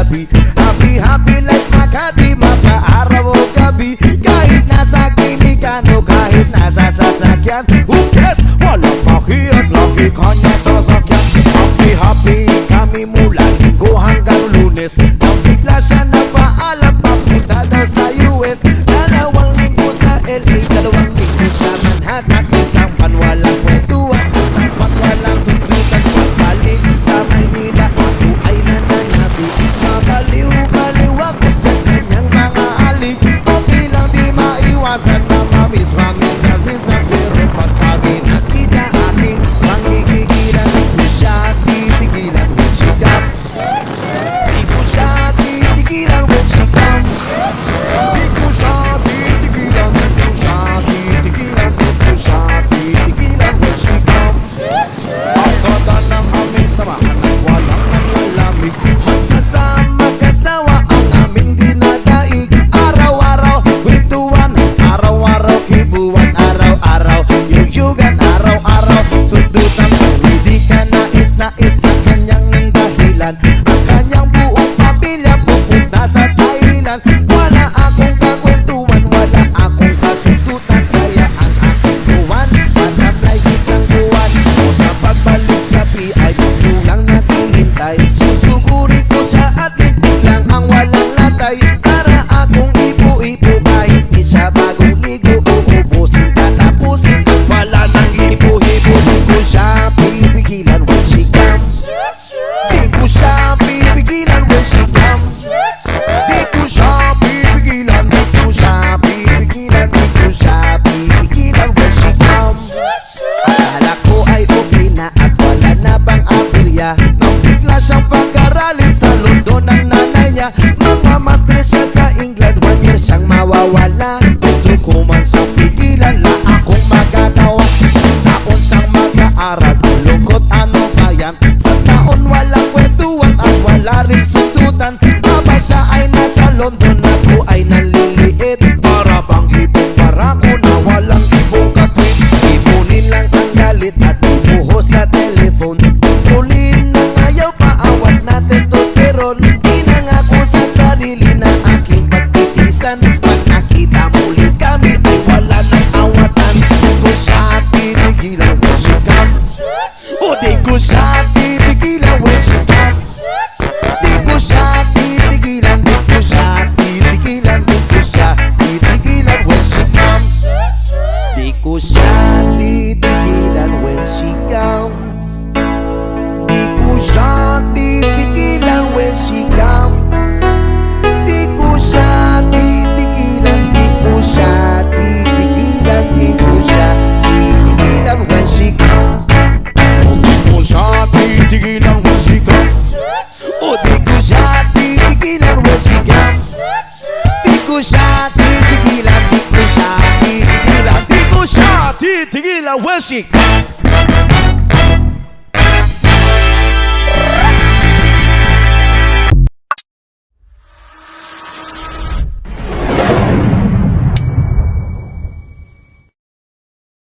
labi. Happy, happy like Makati, mapa-araw o gabi. Kahit nasa gimikan o kahit nasa sasakyan, who cares? Walang pakiat, lagi kanya sasakyan. Happy, happy kami mula Linggo hanggang Lunes. Nang bigla siya napaalam, papunta daw sa US. 2 linggo sa LA, 2 linggo sa Manhattan. Isang pan walang kwentuhan, isang pan walang sundutan. Pagbalik sa Maynila, ako ay nananabi. Mabaliw-baliw ako sa kanyang mga alik. Okay lang di maiwasan na mamiss minsan. Pero pagkagi nakita aking pangigigilan, di siya titigilan when she comes. Di ko siya titigilan when she comes. Di ko siya titigilan, di ko siya titigilan, di ko siya titigilan when she comes. Ang ganda ng aming samahan at walang nalalamig. Mas kasama kasawa ang aming dinadaig. Araw-araw, kwentuhan, araw-araw, kibuan, araw-araw, yuyugan, araw-araw, sundutan. Hindi ka nais sa kanyang ng dahilan. Ang kanyang buong pamilya pupunta sa Thailand. Wala akong kakwentuhan, wala akong kasundutan. Kaya ang aking buwan, matablay isang buwan. O sa pagbalik sa PIX mo lang naghihintay. Susugurin ko siya at lintik lang ang walang latay. Para akong ipo-ipo kahit di siya bagong ligo. Uubusin, tatapusin, wala nang hipo-hipo. Di ko siya pipigilan when she comes. Di ko siya pipigilan when she comes. Di ko siya pipigilan, di ko siya pipigilan, di ko siya pipigilan when she comes. Akala ko ay okay na at wala na bang aberya. Nang bigla siyang pag-aralin sa London ng nanay niya. Magmamaster siya sa England, 1 year siyang mawawala. Gusto ko man siyang pigilan, la akong magagawa. Taon siyang mag-aaral, lungkot ano kaya. Sa taon walang kwentuhan at wala ring sundutan. Aba siya ay nasa London, ako ay naliliit. Para bang ibong barako na walang ibong katwid. Ipunin lang ang galit at ibuhos sa telephone. Kontrolin na ayaw paawat na testosterone. Pinangako sa sarili na aking pagtitisan. Pag nakita muli kami ay wala nang awatan. Di ko siya titigilan when she comes. O di ko siya titigilan when she comes. Di ko siya titigilan, di ko siya titigilan, di ko siya titigilan when she comes. Di ko siya titigilan when she comes. Di ko siya titigilan when she comes. Di ko siya titigilan, di ko siya titigilan, di ko siya titigilan when she comes. Di ko siya titigilan when she comes. O di ko siya titigilan when she comes. Di ko siya titigilan, di ko siya titigilan, di ko siya titigilan when she comes.